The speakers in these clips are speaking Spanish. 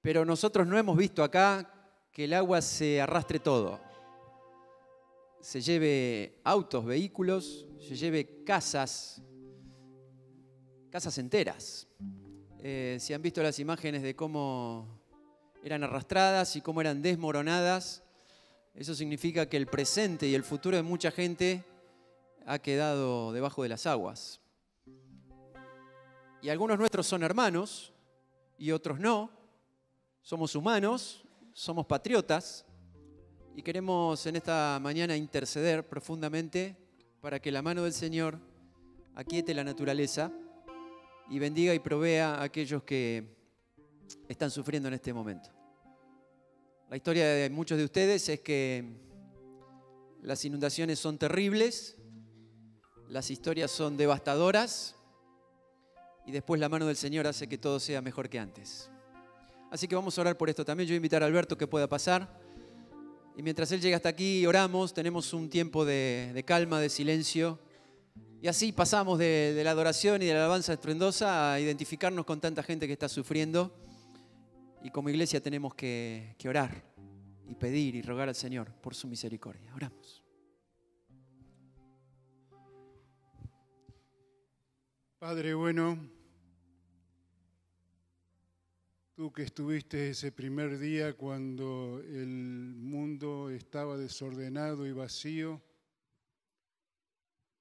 Pero nosotros no hemos visto acá que el agua se arrastre todo. Se lleve autos, vehículos, se lleve casas enteras. Si han visto las imágenes de cómo eran arrastradas y cómo eran desmoronadas, eso significa que el presente y el futuro de mucha gente ha quedado debajo de las aguas. Y algunos nuestros son hermanos y otros no. Somos humanos, somos patriotas y queremos en esta mañana interceder profundamente para que la mano del Señor aquiete la naturaleza y bendiga y provea a aquellos que están sufriendo en este momento. La historia de muchos de ustedes es que las inundaciones son terribles, las historias son devastadoras y después la mano del Señor hace que todo sea mejor que antes. Así que vamos a orar por esto también. Yo voy a invitar a Alberto que pueda pasar. Y mientras él llega hasta aquí, oramos, tenemos un tiempo de calma, de silencio. Y así pasamos de la adoración y de la alabanza estruendosa a identificarnos con tanta gente que está sufriendo. Y como iglesia tenemos que orar y pedir y rogar al Señor por su misericordia. Oramos. Padre bueno, tú que estuviste ese primer día cuando el mundo estaba desordenado y vacío,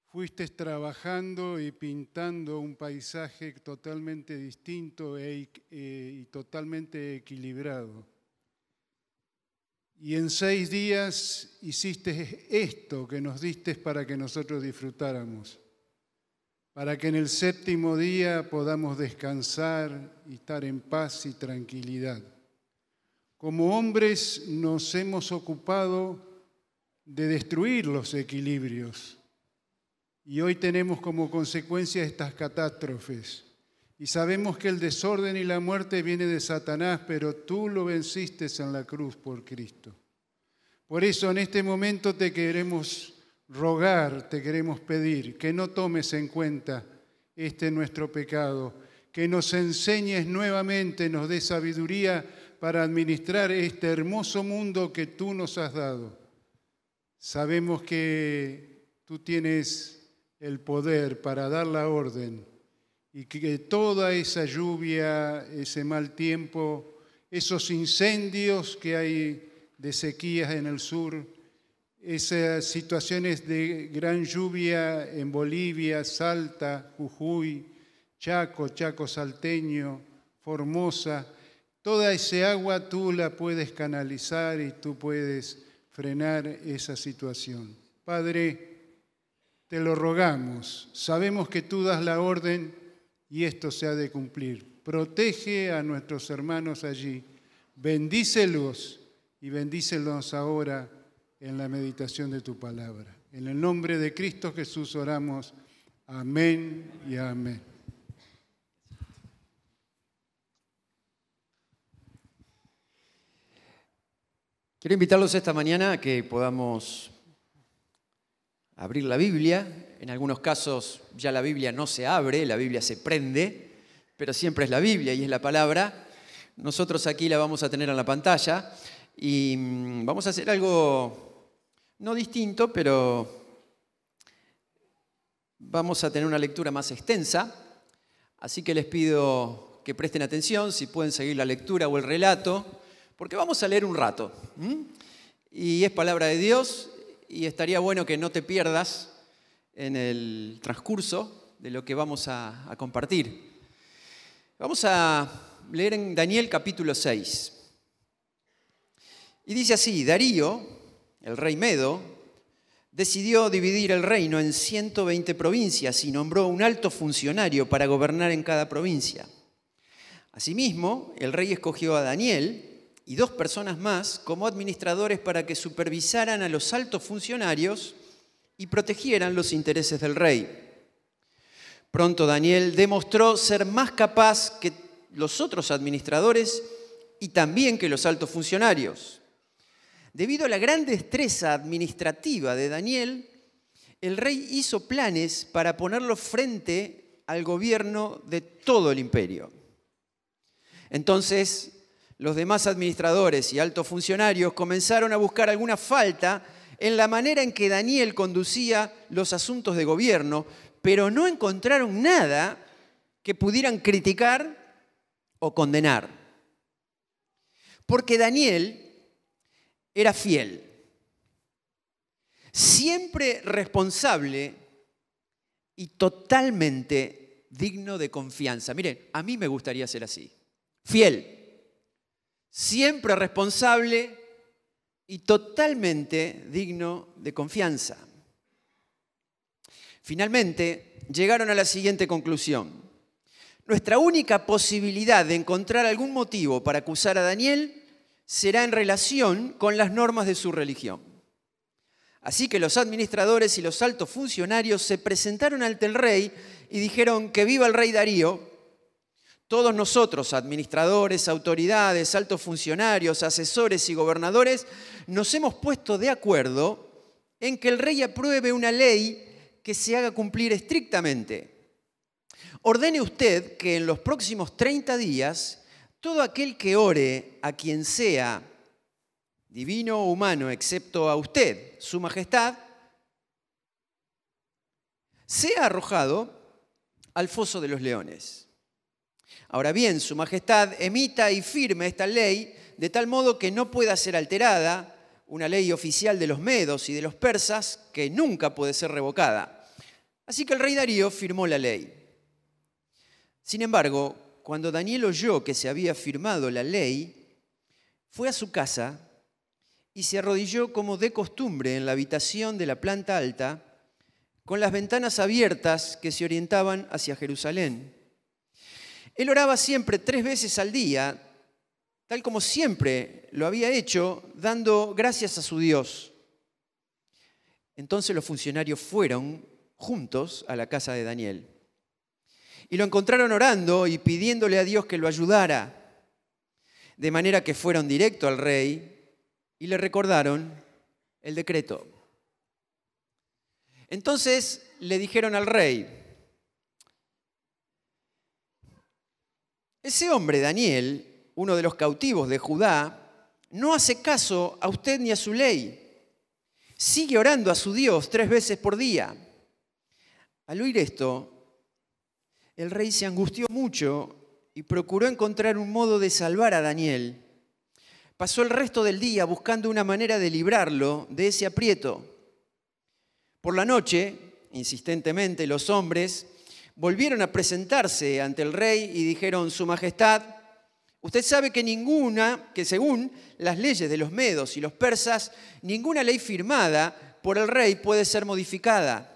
fuiste trabajando y pintando un paisaje totalmente distinto y totalmente equilibrado. Y en 6 días hiciste esto que nos diste para que nosotros disfrutáramos, para que en el 7º día podamos descansar y estar en paz y tranquilidad. Como hombres nos hemos ocupado de destruir los equilibrios y hoy tenemos como consecuencia estas catástrofes. Y sabemos que el desorden y la muerte viene de Satanás, pero tú lo venciste en la cruz por Cristo. Por eso en este momento te queremos rogar, te queremos pedir que no tomes en cuenta este nuestro pecado, que nos enseñes nuevamente, nos des sabiduría para administrar este hermoso mundo que tú nos has dado. Sabemos que tú tienes el poder para dar la orden y que toda esa lluvia, ese mal tiempo, esos incendios que hay de sequías en el sur, esas situaciones de gran lluvia en Bolivia, Salta, Jujuy, Chaco salteño, Formosa, toda ese agua tú la puedes canalizar y tú puedes frenar esa situación. Padre, te lo rogamos, sabemos que tú das la orden y esto se ha de cumplir. Protege a nuestros hermanos allí, bendícelos y bendícelos ahora en la meditación de tu palabra. En el nombre de Cristo Jesús oramos. Amén y amén. Quiero invitarlos esta mañana a que podamos abrir la Biblia. En algunos casos ya la Biblia no se abre, la Biblia se prende, pero siempre es la Biblia y es la palabra. Nosotros aquí la vamos a tener en la pantalla y vamos a hacer algo no distinto, pero vamos a tener una lectura más extensa. Así que les pido que presten atención, si pueden seguir la lectura o el relato, porque vamos a leer un rato. Y es palabra de Dios y estaría bueno que no te pierdas en el transcurso de lo que vamos a compartir. Vamos a leer en Daniel capítulo 6. Y dice así: Darío, el rey Medo, decidió dividir el reino en 120 provincias y nombró un alto funcionario para gobernar en cada provincia. Asimismo, el rey escogió a Daniel y 2 personas más como administradores para que supervisaran a los altos funcionarios y protegieran los intereses del rey. Pronto Daniel demostró ser más capaz que los otros administradores y también que los altos funcionarios. Debido a la gran destreza administrativa de Daniel, el rey hizo planes para ponerlo frente al gobierno de todo el imperio. Entonces los demás administradores y altos funcionarios comenzaron a buscar alguna falta en la manera en que Daniel conducía los asuntos de gobierno, pero no encontraron nada que pudieran criticar o condenar. Porque Daniel era fiel, siempre responsable y totalmente digno de confianza. Miren, a mí me gustaría ser así. Fiel, siempre responsable y totalmente digno de confianza. Finalmente, llegaron a la siguiente conclusión. Nuestra única posibilidad de encontrar algún motivo para acusar a Daniel será en relación con las normas de su religión. Así que los administradores y los altos funcionarios se presentaron ante el rey y dijeron que viva el rey Darío. Todos nosotros, administradores, autoridades, altos funcionarios, asesores y gobernadores, nos hemos puesto de acuerdo en que el rey apruebe una ley que se haga cumplir estrictamente. Ordene usted que en los próximos 30 días, todo aquel que ore a quien sea, divino o humano, excepto a usted, su majestad, sea arrojado al foso de los leones. Ahora bien, su majestad emita y firme esta ley de tal modo que no pueda ser alterada, una ley oficial de los medos y de los persas que nunca puede ser revocada. Así que el rey Darío firmó la ley. Sin embargo, cuando Daniel oyó que se había firmado la ley, fue a su casa y se arrodilló como de costumbre en la habitación de la planta alta, con las ventanas abiertas que se orientaban hacia Jerusalén. Él oraba siempre 3 veces al día, tal como siempre lo había hecho, dando gracias a su Dios. Entonces los funcionarios fueron juntos a la casa de Daniel y lo encontraron orando y pidiéndole a Dios que lo ayudara, de manera que fueron directo al rey y le recordaron el decreto. Entonces le dijeron al rey: ese hombre, Daniel, uno de los cautivos de Judá, no hace caso a usted ni a su ley. Sigue orando a su Dios 3 veces por día. Al oír esto, el rey se angustió mucho y procuró encontrar un modo de salvar a Daniel. Pasó el resto del día buscando una manera de librarlo de ese aprieto. Por la noche, insistentemente, los hombres volvieron a presentarse ante el rey y dijeron: Su Majestad, usted sabe que según las leyes de los medos y los persas, ninguna ley firmada por el rey puede ser modificada.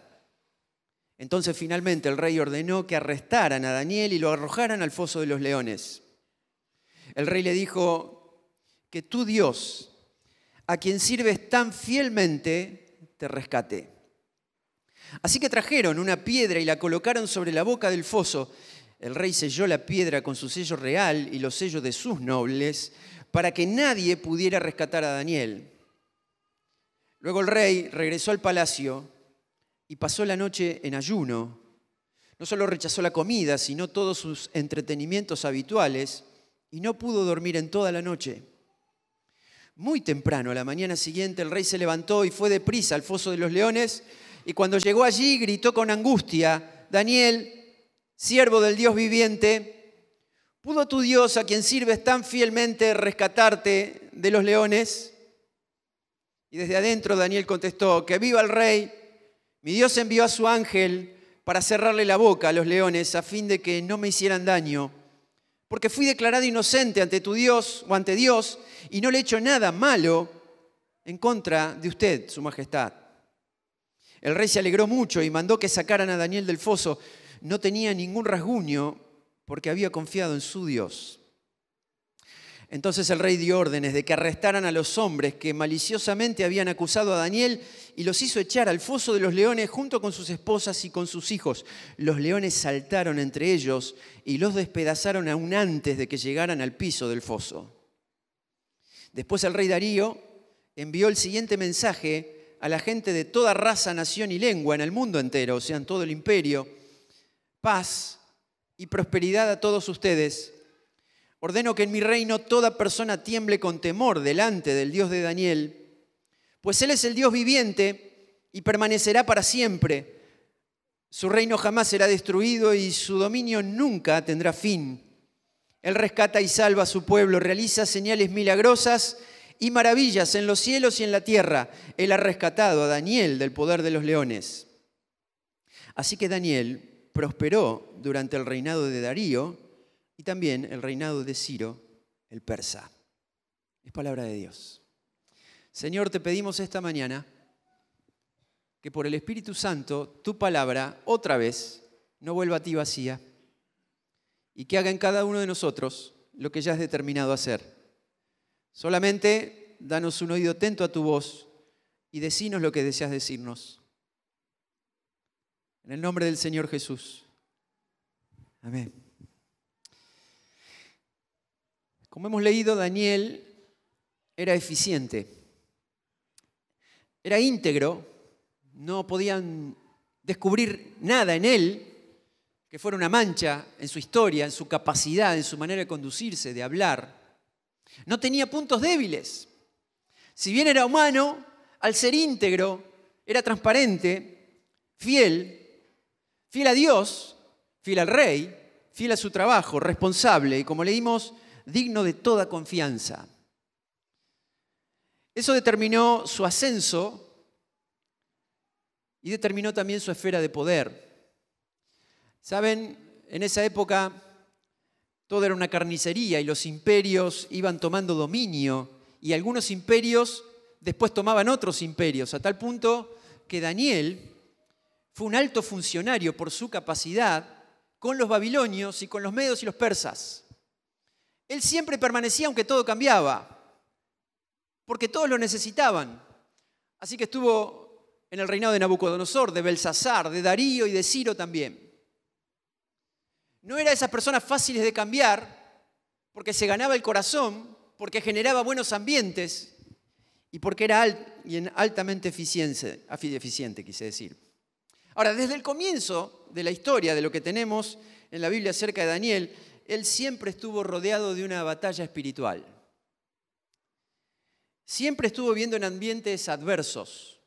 Entonces finalmente el rey ordenó que arrestaran a Daniel y lo arrojaran al foso de los leones. El rey le dijo: que tu Dios, a quien sirves tan fielmente, te rescate. Así que trajeron una piedra y la colocaron sobre la boca del foso. El rey selló la piedra con su sello real y los sellos de sus nobles para que nadie pudiera rescatar a Daniel. Luego el rey regresó al palacio y pasó la noche en ayuno. No solo rechazó la comida, sino todos sus entretenimientos habituales y no pudo dormir en toda la noche. Muy temprano, a la mañana siguiente, el rey se levantó y fue deprisa al foso de los leones. Y cuando llegó allí, gritó con angustia: Daniel, siervo del Dios viviente, ¿pudo tu Dios, a quien sirves tan fielmente, rescatarte de los leones? Y desde adentro Daniel contestó: que viva el rey. Mi Dios envió a su ángel para cerrarle la boca a los leones a fin de que no me hicieran daño, porque fui declarado inocente ante tu Dios o ante Dios y no le he hecho nada malo en contra de usted, su majestad. El rey se alegró mucho y mandó que sacaran a Daniel del foso. No tenía ningún rasguño porque había confiado en su Dios. Entonces el rey dio órdenes de que arrestaran a los hombres que maliciosamente habían acusado a Daniel y los hizo echar al foso de los leones junto con sus esposas y con sus hijos. Los leones saltaron entre ellos y los despedazaron aún antes de que llegaran al piso del foso. Después el rey Darío envió el siguiente mensaje a la gente de toda raza, nación y lengua en el mundo entero, o sea, en todo el imperio: paz y prosperidad a todos ustedes. ordeno que en mi reino toda persona tiemble con temor delante del Dios de Daniel, pues Él es el Dios viviente y permanecerá para siempre. Su reino jamás será destruido y su dominio nunca tendrá fin. Él rescata y salva a su pueblo, realiza señales milagrosas y maravillas en los cielos y en la tierra. Él ha rescatado a Daniel del poder de los leones. Así que Daniel prosperó durante el reinado de Darío y también el reinado de Ciro, el persa. Es palabra de Dios. Señor, te pedimos esta mañana que por el Espíritu Santo tu palabra otra vez no vuelva a ti vacía y que haga en cada uno de nosotros lo que ya has determinado hacer. Solamente danos un oído atento a tu voz y decinos lo que deseas decirnos. En el nombre del Señor Jesús. Amén. Como hemos leído, Daniel era eficiente, era íntegro, no podían descubrir nada en él que fuera una mancha en su historia, en su capacidad, en su manera de conducirse, de hablar. No tenía puntos débiles. Si bien era humano, al ser íntegro, era transparente, fiel a Dios, fiel al rey, fiel a su trabajo, responsable y, como leímos, digno de toda confianza. Eso determinó su ascenso y determinó también su esfera de poder. Saben, en esa época todo era una carnicería y los imperios iban tomando dominio y algunos imperios después tomaban otros imperios, a tal punto que Daniel fue un alto funcionario por su capacidad con los babilonios y con los medos y los persas. Él siempre permanecía aunque todo cambiaba, porque todos lo necesitaban. Así que estuvo en el reinado de Nabucodonosor, de Belsasar, de Darío y de Ciro también. No era de esas personas fáciles de cambiar, porque se ganaba el corazón, porque generaba buenos ambientes y porque era altamente eficiente, quise decir. Ahora, desde el comienzo de la historia, de lo que tenemos en la Biblia acerca de Daniel, él siempre estuvo rodeado de una batalla espiritual. Siempre estuvo viviendo en ambientes adversos.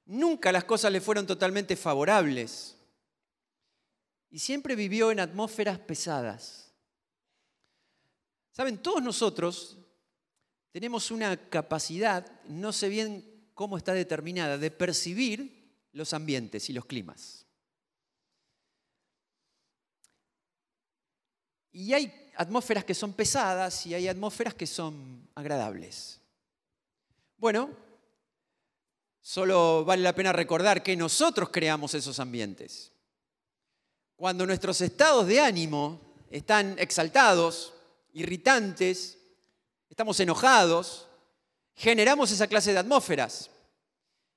Nunca las cosas le fueron totalmente favorables. Y siempre vivió en atmósferas pesadas. Saben, todos nosotros tenemos una capacidad, no sé bien cómo está determinada, de percibir los ambientes y los climas. Y hay atmósferas que son pesadas y hay atmósferas que son agradables. Bueno, solo vale la pena recordar que nosotros creamos esos ambientes. Cuando nuestros estados de ánimo están exaltados, irritantes, estamos enojados, generamos esa clase de atmósferas.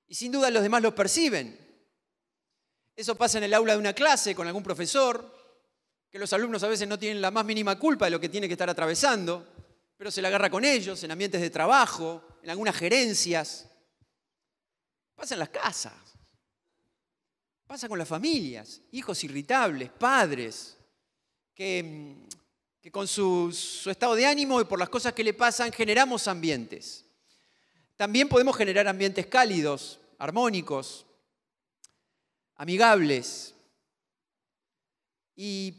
Y sin duda los demás lo perciben. Eso pasa en el aula de una clase con algún profesor, que los alumnos a veces no tienen la más mínima culpa de lo que tienen que estar atravesando, pero se la agarra con ellos, en ambientes de trabajo, en algunas gerencias. Pasa en las casas. Pasa con las familias, hijos irritables, padres, que con su estado de ánimo y por las cosas que le pasan generamos ambientes. También podemos generar ambientes cálidos, armónicos, amigables. Y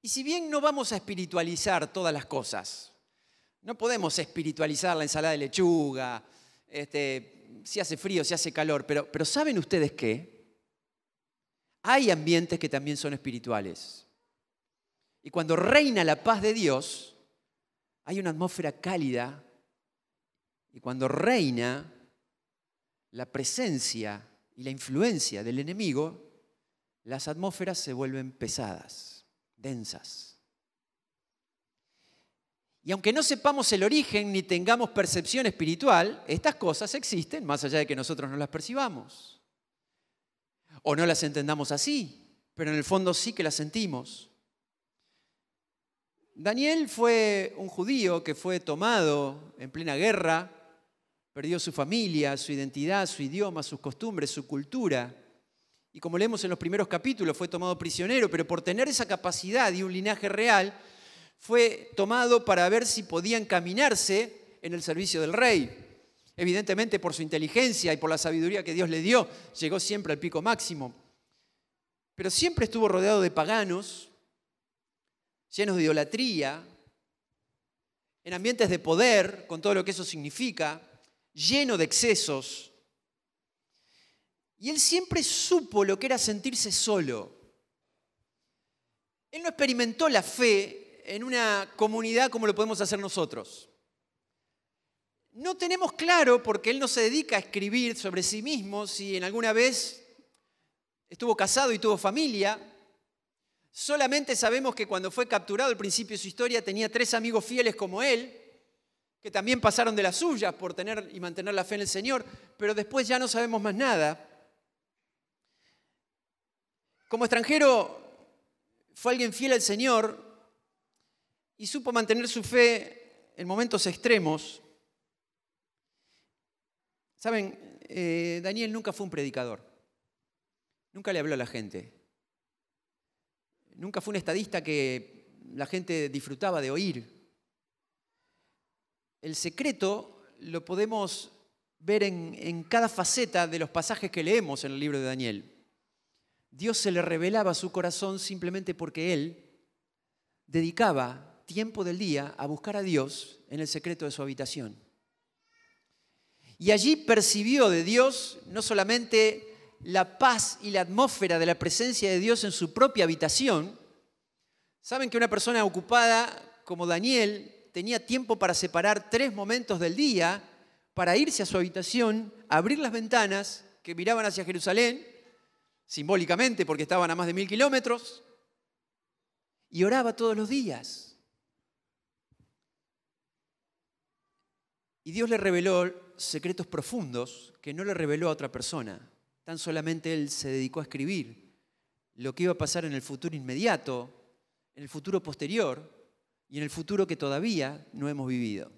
si bien no vamos a espiritualizar todas las cosas, no podemos espiritualizar la ensalada de lechuga, si hace frío, si hace calor, pero ¿saben ustedes qué? Hay ambientes que también son espirituales. Y cuando reina la paz de Dios, hay una atmósfera cálida. Y cuando reina la presencia y la influencia del enemigo, las atmósferas se vuelven pesadas, densas. Y aunque no sepamos el origen ni tengamos percepción espiritual, estas cosas existen más allá de que nosotros no las percibamos. O no las entendamos así, pero en el fondo sí que las sentimos. Daniel fue un judío que fue tomado en plena guerra, perdió su familia, su identidad, su idioma, sus costumbres, su cultura. Y como leemos en los primeros capítulos, fue tomado prisionero, pero por tener esa capacidad y un linaje real, fue tomado para ver si podía encaminarse en el servicio del rey. Evidentemente, por su inteligencia y por la sabiduría que Dios le dio, llegó siempre al pico máximo. Pero siempre estuvo rodeado de paganos, llenos de idolatría, en ambientes de poder, con todo lo que eso significa, lleno de excesos. Y él siempre supo lo que era sentirse solo. Él no experimentó la fe en una comunidad como lo podemos hacer nosotros. No tenemos claro, porque él no se dedica a escribir sobre sí mismo, si en alguna vez estuvo casado y tuvo familia. Solamente sabemos que cuando fue capturado al principio de su historia tenía 3 amigos fieles como él, que también pasaron de las suyas por tener y mantener la fe en el Señor, pero después ya no sabemos más nada. Como extranjero fue alguien fiel al Señor y supo mantener su fe en momentos extremos. Saben, Daniel nunca fue un predicador, nunca le habló a la gente. Nunca fue un estadista que la gente disfrutaba de oír. El secreto lo podemos ver en cada faceta de los pasajes que leemos en el libro de Daniel. Dios se le revelaba a su corazón simplemente porque él dedicaba tiempo del día a buscar a Dios en el secreto de su habitación. Y allí percibió de Dios no solamente la paz y la atmósfera de la presencia de Dios en su propia habitación. Saben que una persona ocupada como Daniel tenía tiempo para separar 3 momentos del día para irse a su habitación, abrir las ventanas que miraban hacia Jerusalén, simbólicamente porque estaban a más de 1000 kilómetros, y oraba todos los días. Y Dios le reveló secretos profundos que no le reveló a otra persona. Tan solamente él se dedicó a escribir lo que iba a pasar en el futuro inmediato, en el futuro posterior y en el futuro que todavía no hemos vivido.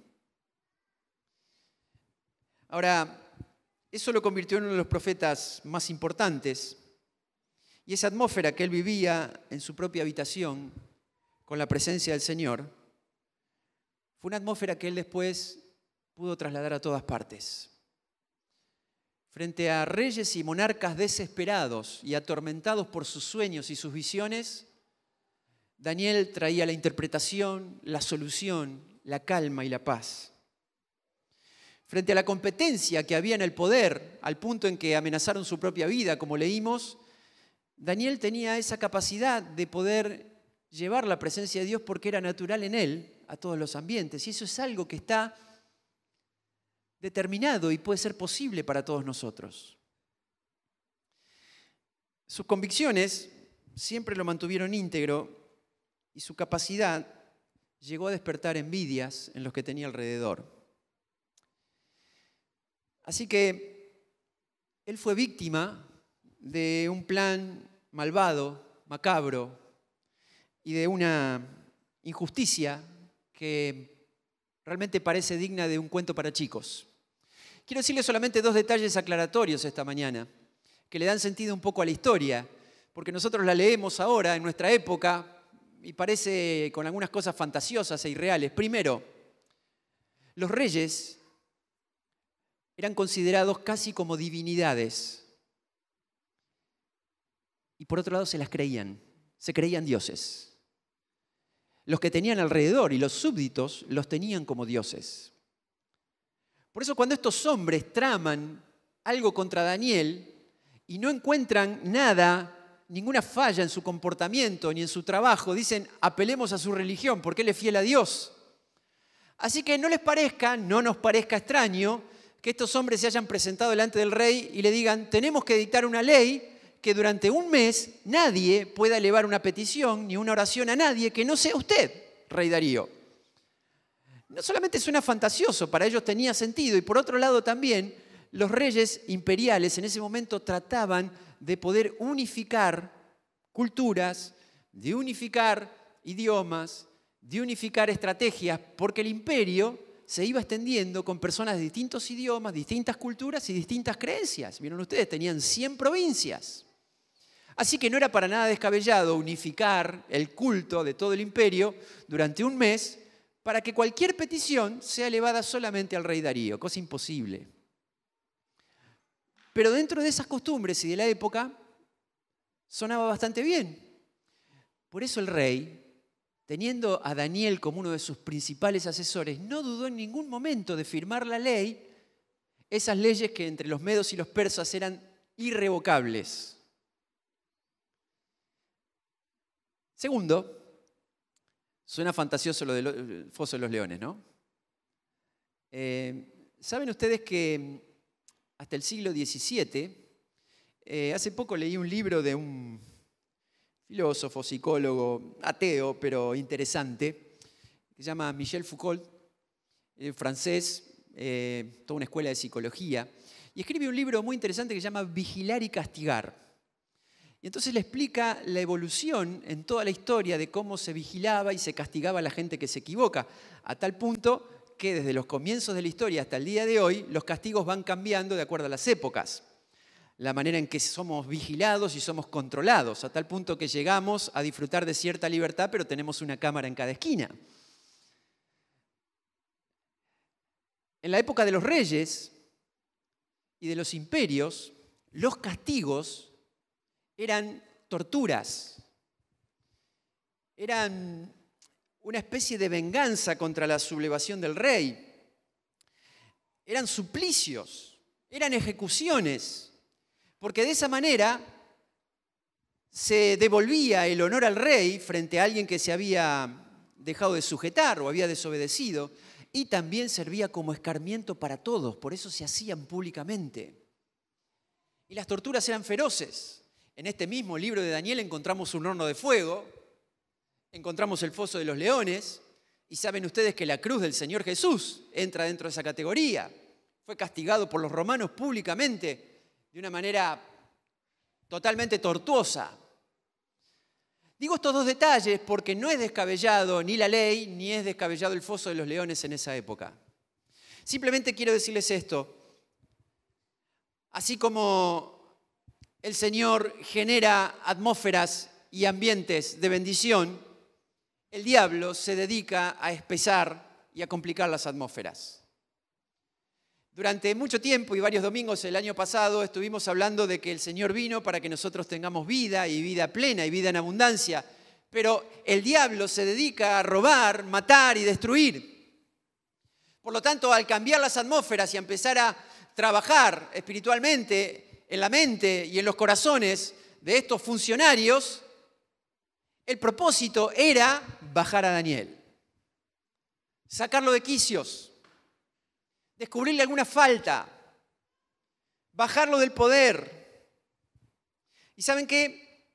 Ahora, eso lo convirtió en uno de los profetas más importantes, y esa atmósfera que él vivía en su propia habitación con la presencia del Señor fue una atmósfera que él después pudo trasladar a todas partes. Frente a reyes y monarcas desesperados y atormentados por sus sueños y sus visiones, Daniel traía la interpretación, la solución, la calma y la paz. Frente a la competencia que había en el poder, al punto en que amenazaron su propia vida, como leímos, Daniel tenía esa capacidad de poder llevar la presencia de Dios porque era natural en él a todos los ambientes. Y eso es algo que está determinado y puede ser posible para todos nosotros. Sus convicciones siempre lo mantuvieron íntegro y su capacidad llegó a despertar envidias en los que tenía alrededor. Así que él fue víctima de un plan malvado, macabro y de una injusticia que realmente parece digna de un cuento para chicos. Quiero decirles solamente 2 detalles aclaratorios esta mañana que le dan sentido un poco a la historia, porque nosotros la leemos ahora en nuestra época y parece con algunas cosas fantasiosas e irreales. Primero, los reyes eran considerados casi como divinidades. Y por otro lado se creían dioses. Los que tenían alrededor y los súbditos los tenían como dioses. Por eso cuando estos hombres traman algo contra Daniel y no encuentran nada, ninguna falla en su comportamiento ni en su trabajo, dicen apelemos a su religión porque él es fiel a Dios. Así que no nos parezca extraño que estos hombres se hayan presentado delante del rey y le digan tenemos que dictar una ley que durante un mes nadie pueda elevar una petición ni una oración a nadie que no sea usted, rey Darío. No solamente suena fantasioso, para ellos tenía sentido, y por otro lado también los reyes imperiales en ese momento trataban de poder unificar culturas, de unificar idiomas, de unificar estrategias, porque el imperio se iba extendiendo con personas de distintos idiomas, distintas culturas y distintas creencias. Vieron ustedes, tenían 100 provincias. Así que no era para nada descabellado unificar el culto de todo el imperio durante un mes para que cualquier petición sea elevada solamente al rey Darío, cosa imposible. Pero dentro de esas costumbres y de la época sonaba bastante bien. Por eso el rey, teniendo a Daniel como uno de sus principales asesores, no dudó en ningún momento de firmar la ley, esas leyes que entre los medos y los persas eran irrevocables. Segundo, suena fantasioso lo del foso de los leones, ¿no? ¿Saben ustedes que hasta el siglo XVII, hace poco leí un libro de un filósofo, psicólogo, ateo, pero interesante, que se llama Michel Foucault, francés, toda una escuela de psicología, y escribe un libro muy interesante que se llama Vigilar y Castigar. Y entonces le explica la evolución en toda la historia de cómo se vigilaba y se castigaba a la gente que se equivoca, a tal punto que desde los comienzos de la historia hasta el día de hoy, los castigos van cambiando de acuerdo a las épocas. La manera en que somos vigilados y somos controlados, a tal punto que llegamos a disfrutar de cierta libertad, pero tenemos una cámara en cada esquina. En la época de los reyes y de los imperios, los castigos eran torturas, eran una especie de venganza contra la sublevación del rey, eran suplicios, eran ejecuciones, porque de esa manera se devolvía el honor al rey frente a alguien que se había dejado de sujetar o había desobedecido, y también servía como escarmiento para todos, por eso se hacían públicamente. Y las torturas eran feroces. En este mismo libro de Daniel encontramos un horno de fuego, encontramos el foso de los leones, y saben ustedes que la cruz del Señor Jesús entra dentro de esa categoría. Fue castigado por los romanos públicamente de una manera totalmente tortuosa. Digo estos dos detalles porque no es descabellado ni la ley, ni es descabellado el foso de los leones en esa época. Simplemente quiero decirles esto. Así como el Señor genera atmósferas y ambientes de bendición, el diablo se dedica a espesar y a complicar las atmósferas. Durante mucho tiempo y varios domingos el año pasado estuvimos hablando de que el Señor vino para que nosotros tengamos vida y vida plena y vida en abundancia, pero el diablo se dedica a robar, matar y destruir. Por lo tanto, al cambiar las atmósferas y a empezar a trabajar espiritualmente en la mente y en los corazones de estos funcionarios, el propósito era bajar a Daniel, sacarlo de quicios, descubrirle alguna falta, bajarlo del poder. ¿Y saben qué?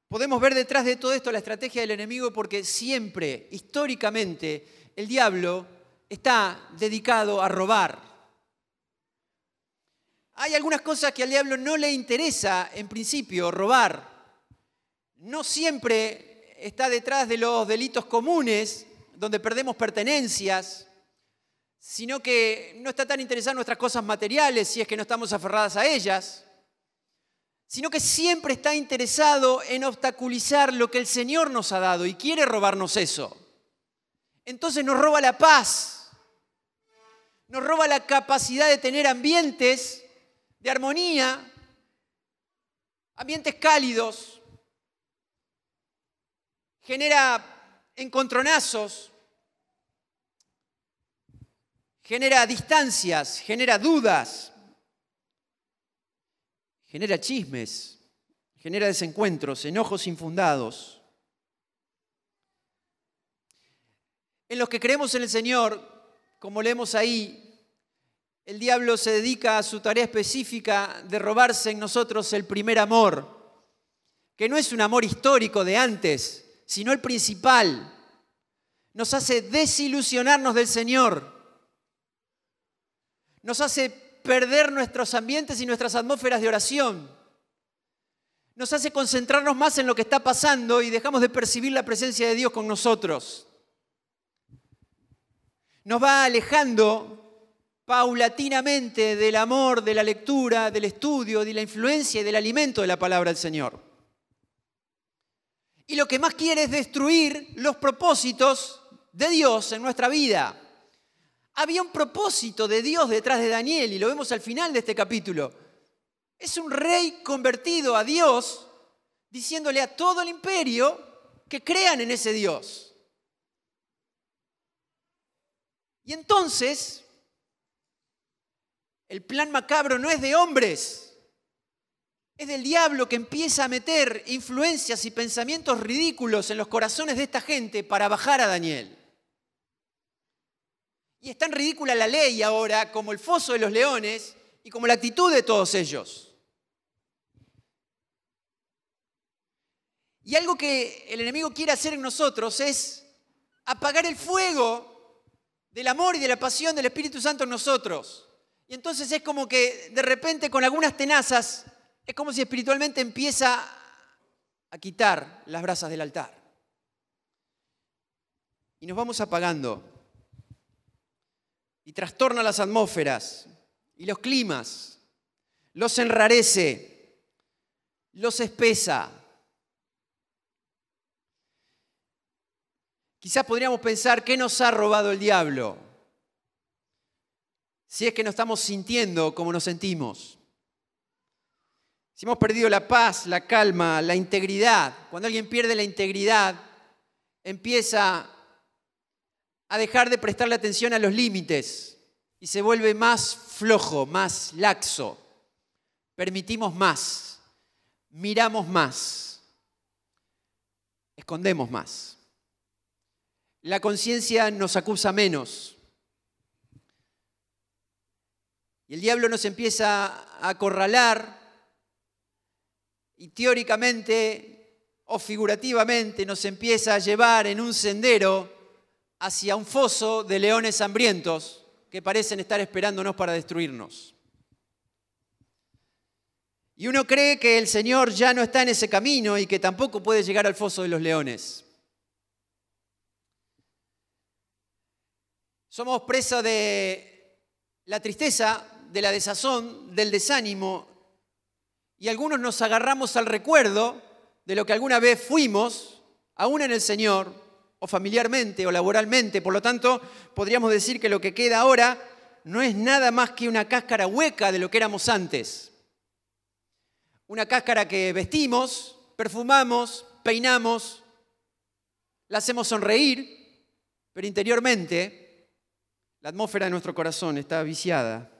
Podemos ver detrás de todo esto la estrategia del enemigo porque siempre, históricamente, el diablo está dedicado a robar. Hay algunas cosas que al diablo no le interesa, en principio, robar. No siempre está detrás de los delitos comunes, donde perdemos pertenencias, sino que no está tan interesado en nuestras cosas materiales, si es que no estamos aferradas a ellas, sino que siempre está interesado en obstaculizar lo que el Señor nos ha dado y quiere robarnos eso. Entonces nos roba la paz, nos roba la capacidad de tener ambientes de armonía, ambientes cálidos, genera encontronazos, genera distancias, genera dudas, genera chismes, genera desencuentros, enojos infundados. En los que creemos en el Señor, como leemos ahí, el diablo se dedica a su tarea específica de robarse en nosotros el primer amor, que no es un amor histórico de antes, sino el principal. Nos hace desilusionarnos del Señor. Nos hace perder nuestros ambientes y nuestras atmósferas de oración. Nos hace concentrarnos más en lo que está pasando y dejamos de percibir la presencia de Dios con nosotros. Nos va alejando paulatinamente del amor, de la lectura, del estudio, de la influencia y del alimento de la palabra del Señor. Y lo que más quiere es destruir los propósitos de Dios en nuestra vida. Había un propósito de Dios detrás de Daniel y lo vemos al final de este capítulo. Es un rey convertido a Dios, diciéndole a todo el imperio que crean en ese Dios. Y entonces, el plan macabro no es de hombres, es del diablo que empieza a meter influencias y pensamientos ridículos en los corazones de esta gente para bajar a Daniel. Y es tan ridícula la ley ahora como el foso de los leones y como la actitud de todos ellos. Y algo que el enemigo quiere hacer en nosotros es apagar el fuego del amor y de la pasión del Espíritu Santo en nosotros. Y entonces es como que de repente con algunas tenazas es como si espiritualmente empieza a quitar las brasas del altar. Y nos vamos apagando. Y trastorna las atmósferas y los climas. Los enrarece. Los espesa. Quizás podríamos pensar, ¿qué nos ha robado el diablo? Si es que no estamos sintiendo como nos sentimos. Si hemos perdido la paz, la calma, la integridad. Cuando alguien pierde la integridad, empieza a dejar de prestarle atención a los límites y se vuelve más flojo, más laxo. Permitimos más, miramos más, escondemos más. La conciencia nos acusa menos. Y el diablo nos empieza a acorralar y teóricamente o figurativamente nos empieza a llevar en un sendero hacia un foso de leones hambrientos que parecen estar esperándonos para destruirnos. Y uno cree que el Señor ya no está en ese camino y que tampoco puede llegar al foso de los leones. Somos presa de la tristeza, de la desazón, del desánimo, y algunos nos agarramos al recuerdo de lo que alguna vez fuimos, aún en el Señor, o familiarmente o laboralmente. Por lo tanto, podríamos decir que lo que queda ahora no es nada más que una cáscara hueca de lo que éramos antes. Una cáscara que vestimos, perfumamos, peinamos, la hacemos sonreír, pero interiormente la atmósfera de nuestro corazón está viciada.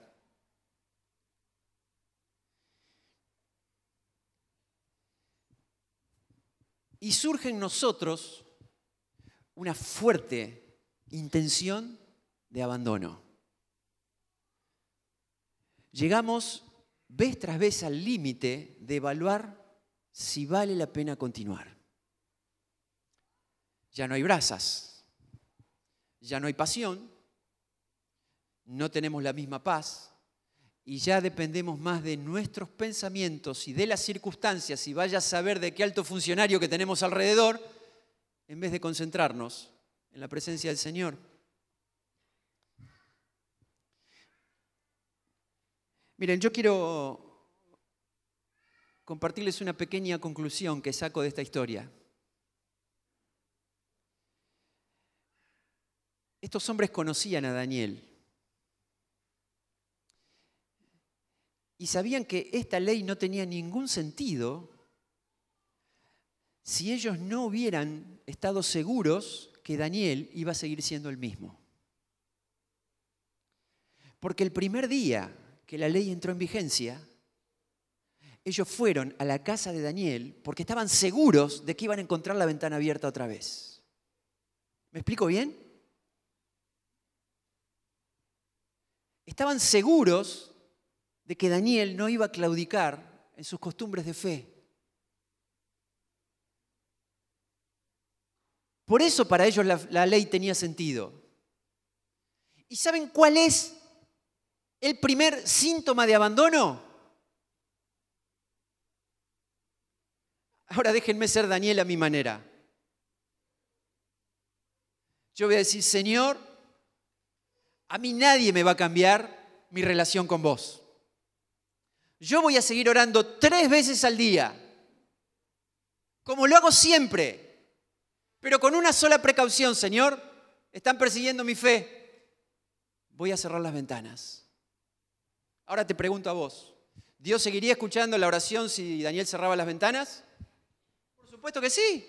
Y surge en nosotros una fuerte intención de abandono. Llegamos vez tras vez al límite de evaluar si vale la pena continuar. Ya no hay brasas, ya no hay pasión, no tenemos la misma paz y ya dependemos más de nuestros pensamientos y de las circunstancias y vaya a saber de qué alto funcionario que tenemos alrededor en vez de concentrarnos en la presencia del Señor. Miren, yo quiero compartirles una pequeña conclusión que saco de esta historia. Estos hombres conocían a Daniel y sabían que esta ley no tenía ningún sentido si ellos no hubieran estado seguros que Daniel iba a seguir siendo el mismo. Porque el primer día que la ley entró en vigencia, ellos fueron a la casa de Daniel porque estaban seguros de que iban a encontrar la ventana abierta otra vez. ¿Me explico bien? Estaban seguros de que Daniel no iba a claudicar en sus costumbres de fe. Por eso para ellos la ley tenía sentido. ¿Y saben cuál es el primer síntoma de abandono? Ahora déjenme ser Daniel a mi manera. Yo voy a decir, Señor, a mí nadie me va a cambiar mi relación con vos. Yo voy a seguir orando 3 veces al día, como lo hago siempre, pero con una sola precaución, Señor. Están persiguiendo mi fe. Voy a cerrar las ventanas. Ahora te pregunto a vos, ¿Dios seguiría escuchando la oración si Daniel cerraba las ventanas? Por supuesto que sí.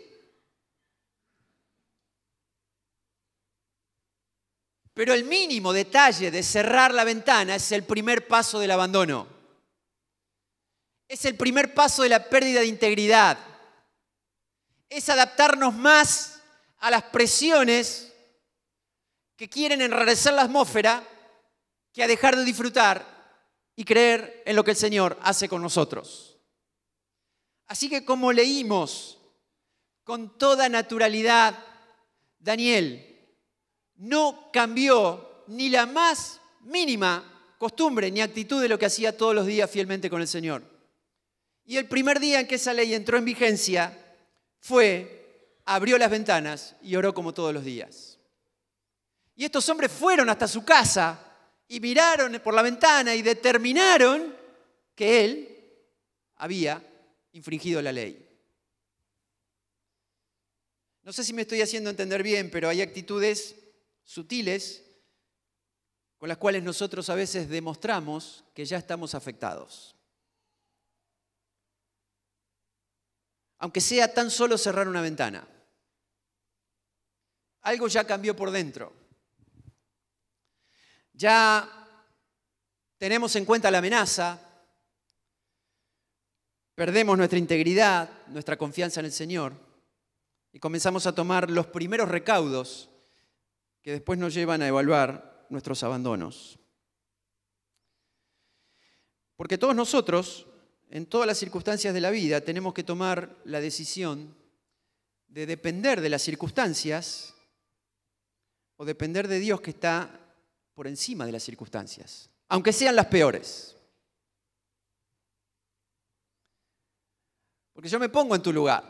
Pero el mínimo detalle de cerrar la ventana es el primer paso del abandono. Es el primer paso de la pérdida de integridad. Es adaptarnos más a las presiones que quieren enrarecer la atmósfera que a dejar de disfrutar y creer en lo que el Señor hace con nosotros. Así que como leímos con toda naturalidad, Daniel no cambió ni la más mínima costumbre ni actitud de lo que hacía todos los días fielmente con el Señor. Y el primer día en que esa ley entró en vigencia abrió las ventanas y oró como todos los días. Y estos hombres fueron hasta su casa y miraron por la ventana y determinaron que él había infringido la ley. No sé si me estoy haciendo entender bien, pero hay actitudes sutiles con las cuales nosotros a veces demostramos que ya estamos afectados. Aunque sea tan solo cerrar una ventana. Algo ya cambió por dentro. Ya tenemos en cuenta la amenaza, perdemos nuestra integridad, nuestra confianza en el Señor y comenzamos a tomar los primeros recaudos que después nos llevan a evaluar nuestros abandonos. Porque todos nosotros, en todas las circunstancias de la vida, tenemos que tomar la decisión de depender de las circunstancias o depender de Dios que está por encima de las circunstancias, aunque sean las peores. Porque yo me pongo en tu lugar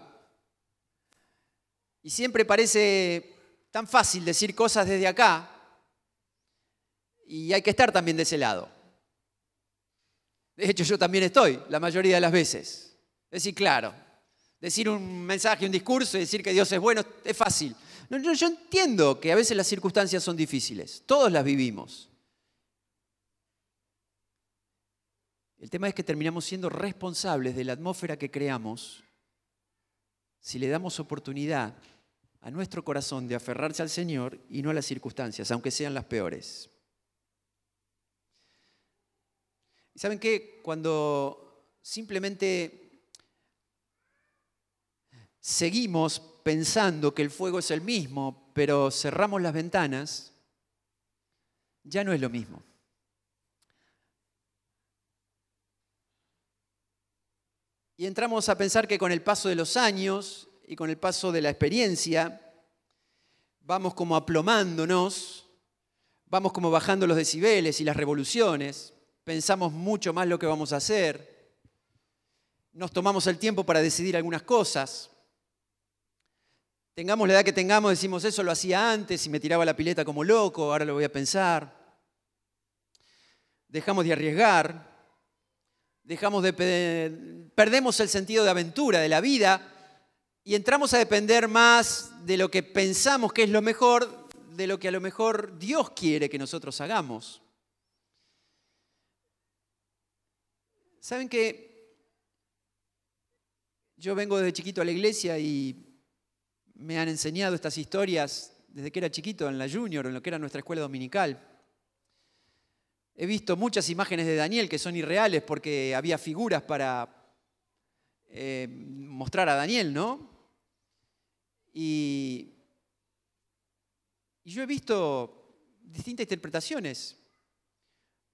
y siempre parece tan fácil decir cosas desde acá y hay que estar también de ese lado. De hecho, yo también estoy la mayoría de las veces. Es decir, claro, decir un mensaje, un discurso y decir que Dios es bueno es fácil. No, yo entiendo que a veces las circunstancias son difíciles. Todos las vivimos. El tema es que terminamos siendo responsables de la atmósfera que creamos si le damos oportunidad a nuestro corazón de aferrarse al Señor y no a las circunstancias, aunque sean las peores. ¿Y saben qué? Cuando simplemente seguimos pensando que el fuego es el mismo, pero cerramos las ventanas, ya no es lo mismo. Y entramos a pensar que con el paso de los años y con el paso de la experiencia, vamos como aplomándonos, vamos como bajando los decibeles y las revoluciones, pensamos mucho más lo que vamos a hacer, nos tomamos el tiempo para decidir algunas cosas. Tengamos la edad que tengamos, decimos eso lo hacía antes y me tiraba la pileta como loco, ahora lo voy a pensar. Dejamos de arriesgar, perdemos el sentido de aventura de la vida y entramos a depender más de lo que pensamos que es lo mejor, de lo que a lo mejor Dios quiere que nosotros hagamos. ¿Saben qué? Yo vengo desde chiquito a la iglesia y me han enseñado estas historias desde que era chiquito en la Junior, en lo que era nuestra escuela dominical. He visto muchas imágenes de Daniel que son irreales porque había figuras para mostrar a Daniel, ¿no? Y yo he visto distintas interpretaciones.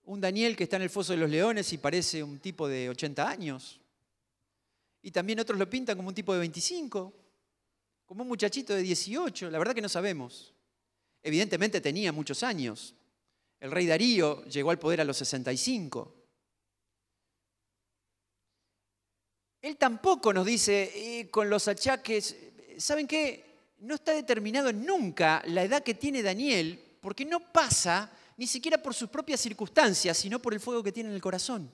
Un Daniel que está en el foso de los leones y parece un tipo de 80 años. Y también otros lo pintan como un tipo de 25, como un muchachito de 18. La verdad que no sabemos. Evidentemente tenía muchos años. El rey Darío llegó al poder a los 65. Él tampoco nos dice con los achaques, ¿saben qué? No está determinado nunca la edad que tiene Daniel, porque no pasa ni siquiera por sus propias circunstancias, sino por el fuego que tiene en el corazón.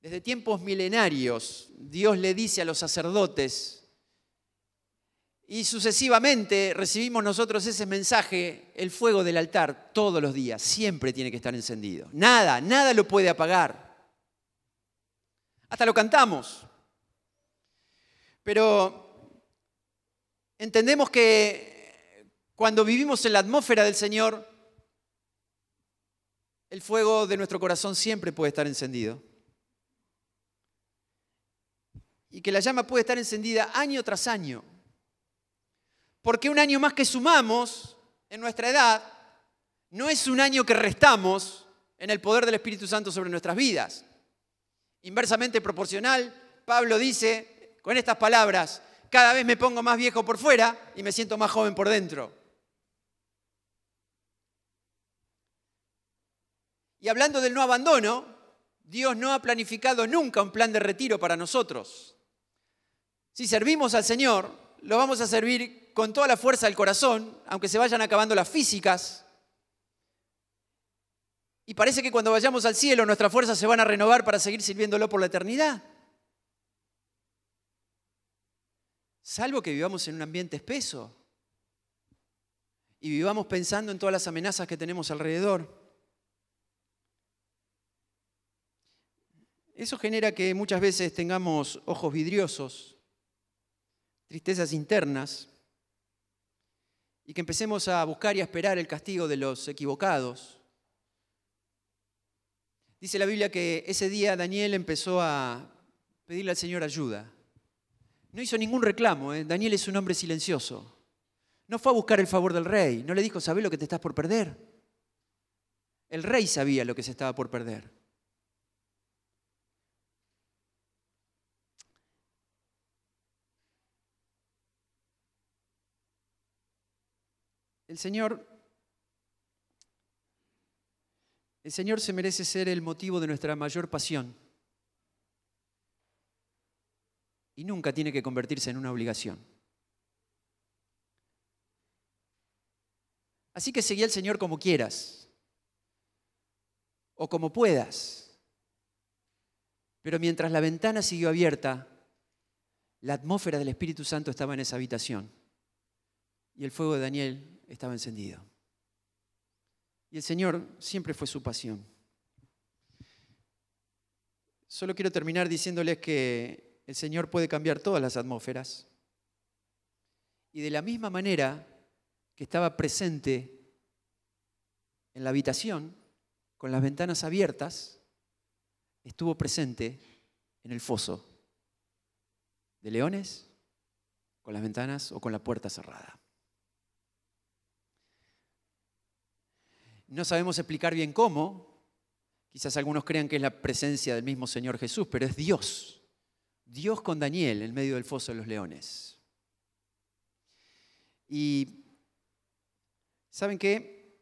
Desde tiempos milenarios, Dios le dice a los sacerdotes, y sucesivamente recibimos nosotros ese mensaje, el fuego del altar todos los días, siempre tiene que estar encendido. Nada lo puede apagar. Hasta lo cantamos. Pero entendemos que cuando vivimos en la atmósfera del Señor, el fuego de nuestro corazón siempre puede estar encendido. Y que la llama puede estar encendida año tras año. Porque un año más que sumamos en nuestra edad no es un año que restamos en el poder del Espíritu Santo sobre nuestras vidas. Inversamente proporcional, Pablo dice con estas palabras, cada vez me pongo más viejo por fuera y me siento más joven por dentro. Y hablando del no abandono, Dios no ha planificado nunca un plan de retiro para nosotros. Si servimos al Señor, lo vamos a servir con toda la fuerza del corazón, aunque se vayan acabando las físicas. Y parece que cuando vayamos al cielo nuestras fuerzas se van a renovar para seguir sirviéndolo por la eternidad. Salvo que vivamos en un ambiente espeso y vivamos pensando en todas las amenazas que tenemos alrededor. Eso genera que muchas veces tengamos ojos vidriosos, tristezas internas, y que empecemos a buscar y a esperar el castigo de los equivocados. Dice la Biblia que ese día Daniel empezó a pedirle al Señor ayuda. No hizo ningún reclamo, ¿eh? Daniel es un hombre silencioso. No fue a buscar el favor del rey, no le dijo, ¿sabés lo que te estás por perder? El rey sabía lo que se estaba por perder. El Señor se merece ser el motivo de nuestra mayor pasión y nunca tiene que convertirse en una obligación. Así que seguí al Señor como quieras o como puedas, pero mientras la ventana siguió abierta, la atmósfera del Espíritu Santo estaba en esa habitación y el fuego de Daniel estaba encendido. Y el Señor siempre fue su pasión. Solo quiero terminar diciéndoles que el Señor puede cambiar todas las atmósferas. Y de la misma manera que estaba presente en la habitación, con las ventanas abiertas, estuvo presente en el foso de leones, con las ventanas o con la puerta cerrada. No sabemos explicar bien cómo, quizás algunos crean que es la presencia del mismo Señor Jesús, pero es Dios. Dios con Daniel en medio del foso de los leones. Y ¿saben qué?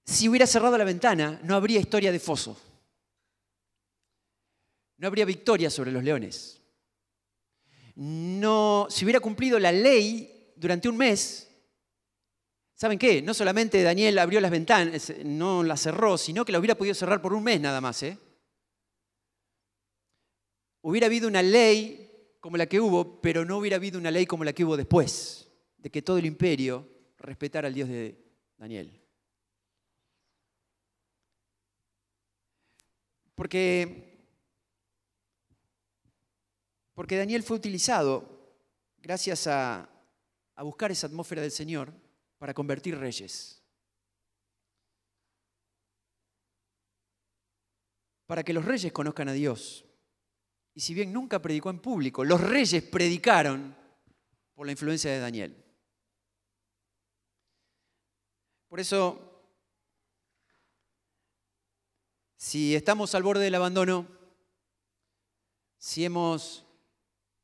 Si hubiera cerrado la ventana, no habría historia de foso. No habría victoria sobre los leones. No, si hubiera cumplido la ley durante un mes, ¿saben qué? No solamente Daniel abrió las ventanas, no las cerró, sino que la hubiera podido cerrar por un mes nada más. Hubiera habido una ley como la que hubo, pero no hubiera habido una ley como la que hubo después, de que todo el imperio respetara al Dios de Daniel. Porque Daniel fue utilizado gracias a buscar esa atmósfera del Señor para convertir reyes. Para que los reyes conozcan a Dios. Y si bien nunca predicó en público, los reyes predicaron por la influencia de Daniel. Por eso, si estamos al borde del abandono, si hemos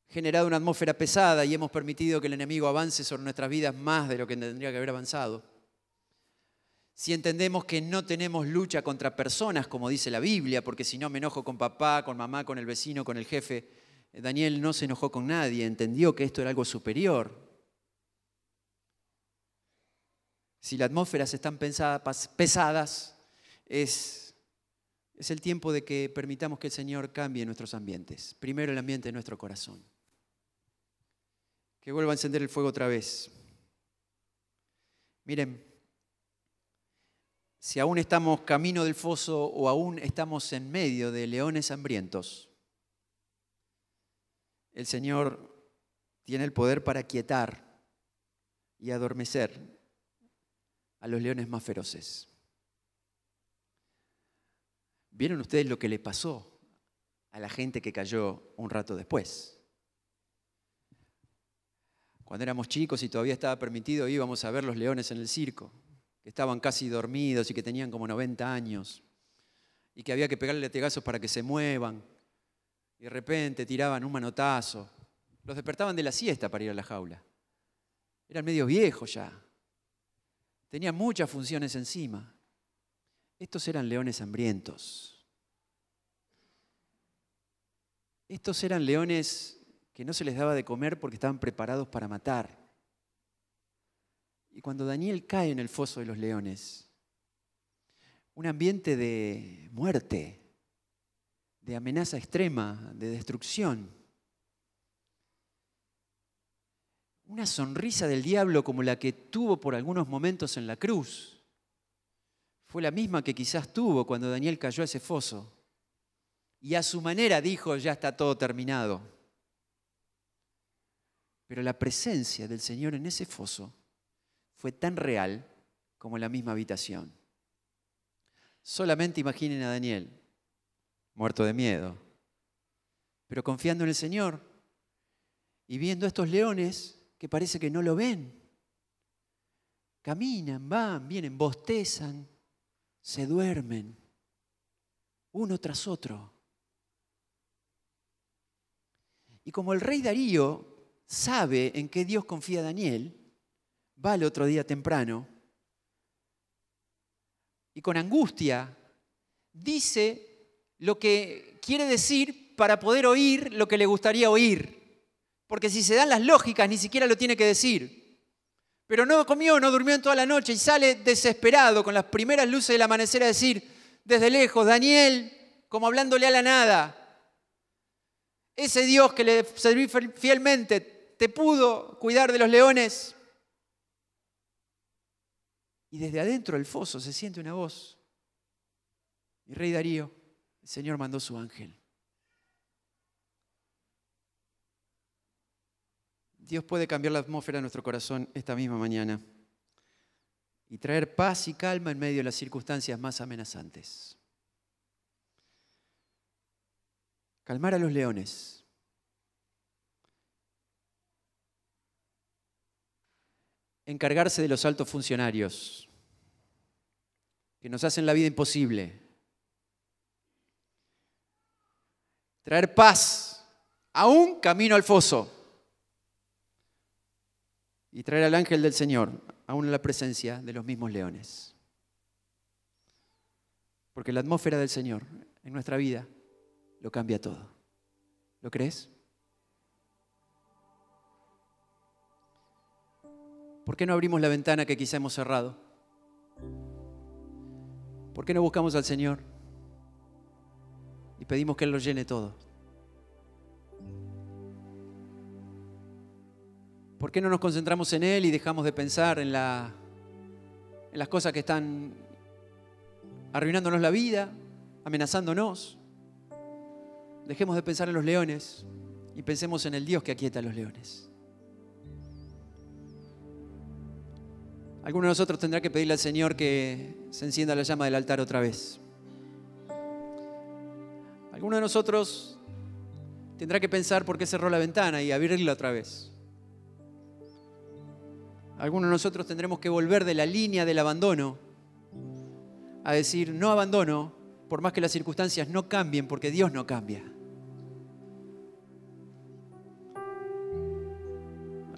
generado una atmósfera pesada y hemos permitido que el enemigo avance sobre nuestras vidas más de lo que tendría que haber avanzado, si entendemos que no tenemos lucha contra personas, como dice la Biblia, porque si no me enojo con papá, con mamá, con el vecino, con el jefe, Daniel no se enojó con nadie, entendió que esto era algo superior. Si las atmósferas están pesadas, es el tiempo de que permitamos que el Señor cambie nuestros ambientes. Primero el ambiente de nuestro corazón. Que vuelva a encender el fuego otra vez. Miren, si aún estamos camino del foso o aún estamos en medio de leones hambrientos, el Señor tiene el poder para quietar y adormecer a los leones más feroces. ¿Vieron ustedes lo que le pasó a la gente que cayó un rato después? Cuando éramos chicos y todavía estaba permitido, íbamos a ver los leones en el circo, que estaban casi dormidos y que tenían como 90 años, y que había que pegarle latigazos para que se muevan, y de repente tiraban un manotazo. Los despertaban de la siesta para ir a la jaula. Eran medio viejos ya. Tenían muchas funciones encima. Estos eran leones hambrientos. Estos eran leones que no se les daba de comer porque estaban preparados para matar. Y cuando Daniel cae en el foso de los leones, un ambiente de muerte, de amenaza extrema, de destrucción. Una sonrisa del diablo como la que tuvo por algunos momentos en la cruz. Fue la misma que quizás tuvo cuando Daniel cayó a ese foso. Y a su manera dijo, ya está todo terminado. Pero la presencia del Señor en ese foso fue tan real como la misma habitación. Solamente imaginen a Daniel, muerto de miedo, pero confiando en el Señor y viendo a estos leones que parece que no lo ven. Caminan, van, vienen, bostezan, se duermen, uno tras otro. Y como el rey Darío sabe en qué Dios confía Daniel, va el otro día temprano y con angustia dice lo que quiere decir para poder oír lo que le gustaría oír. Porque si se dan las lógicas, ni siquiera lo tiene que decir. Pero no comió, no durmió en toda la noche y sale desesperado con las primeras luces del amanecer a decir desde lejos, Daniel, como hablándole a la nada, ese Dios que le serví fielmente, ¿te pudo cuidar de los leones? Y desde adentro del foso se siente una voz. Mi rey Darío, el Señor mandó su ángel. Dios puede cambiar la atmósfera de nuestro corazón esta misma mañana y traer paz y calma en medio de las circunstancias más amenazantes. Calmar a los leones. Encargarse de los altos funcionarios que nos hacen la vida imposible. Traer paz, aún camino al foso. Y traer al ángel del Señor, aún en la presencia de los mismos leones. Porque la atmósfera del Señor en nuestra vida lo cambia todo. ¿Lo crees? ¿Por qué no abrimos la ventana que quizá hemos cerrado? ¿Por qué no buscamos al Señor y pedimos que Él lo llene todo? ¿Por qué no nos concentramos en Él y dejamos de pensar en las cosas que están arruinándonos la vida, amenazándonos? Dejemos de pensar en los leones y pensemos en el Dios que aquieta a los leones. Alguno de nosotros tendrá que pedirle al Señor que se encienda la llama del altar otra vez. Alguno de nosotros tendrá que pensar por qué cerró la ventana y abrirla otra vez. Algunos de nosotros tendremos que volver de la línea del abandono a decir, no abandono, por más que las circunstancias no cambien, porque Dios no cambia.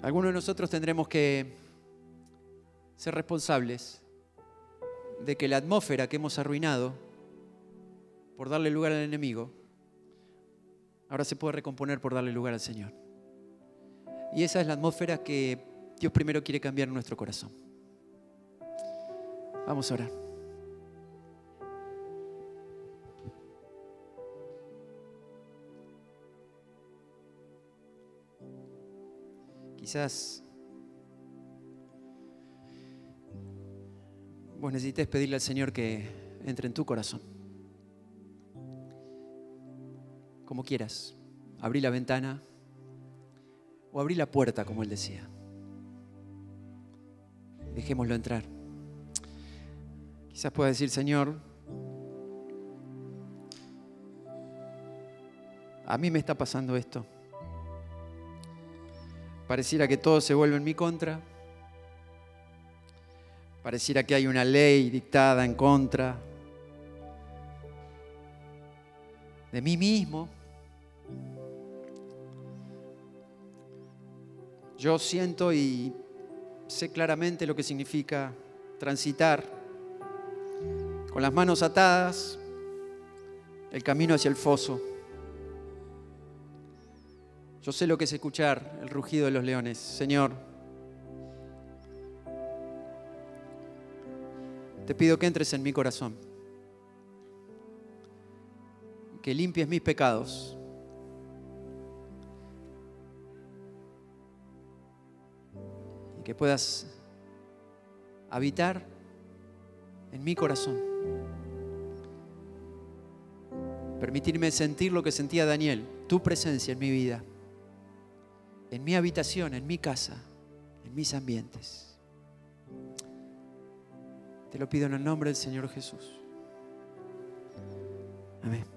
Algunos de nosotros tendremos que ser responsables de que la atmósfera que hemos arruinado por darle lugar al enemigo, ahora se puede recomponer por darle lugar al Señor. Y esa es la atmósfera que Dios primero quiere cambiar en nuestro corazón. Vamos a orar. Quizás vos necesites pedirle al Señor que entre en tu corazón. Como quieras. Abrí la ventana o abrí la puerta, como Él decía. Dejémoslo entrar. Quizás pueda decir, Señor, a mí me está pasando esto. Pareciera que todo se vuelve en mi contra. Pareciera que hay una ley dictada en contra de mí mismo. Yo siento y sé claramente lo que significa transitar con las manos atadas el camino hacia el foso. Yo sé lo que es escuchar el rugido de los leones. Señor, te pido que entres en mi corazón, que limpies mis pecados, y que puedas habitar en mi corazón. Permitirme sentir lo que sentía Daniel, tu presencia en mi vida, en mi habitación, en mi casa, en mis ambientes. Te lo pido en el nombre del Señor Jesús. Amén.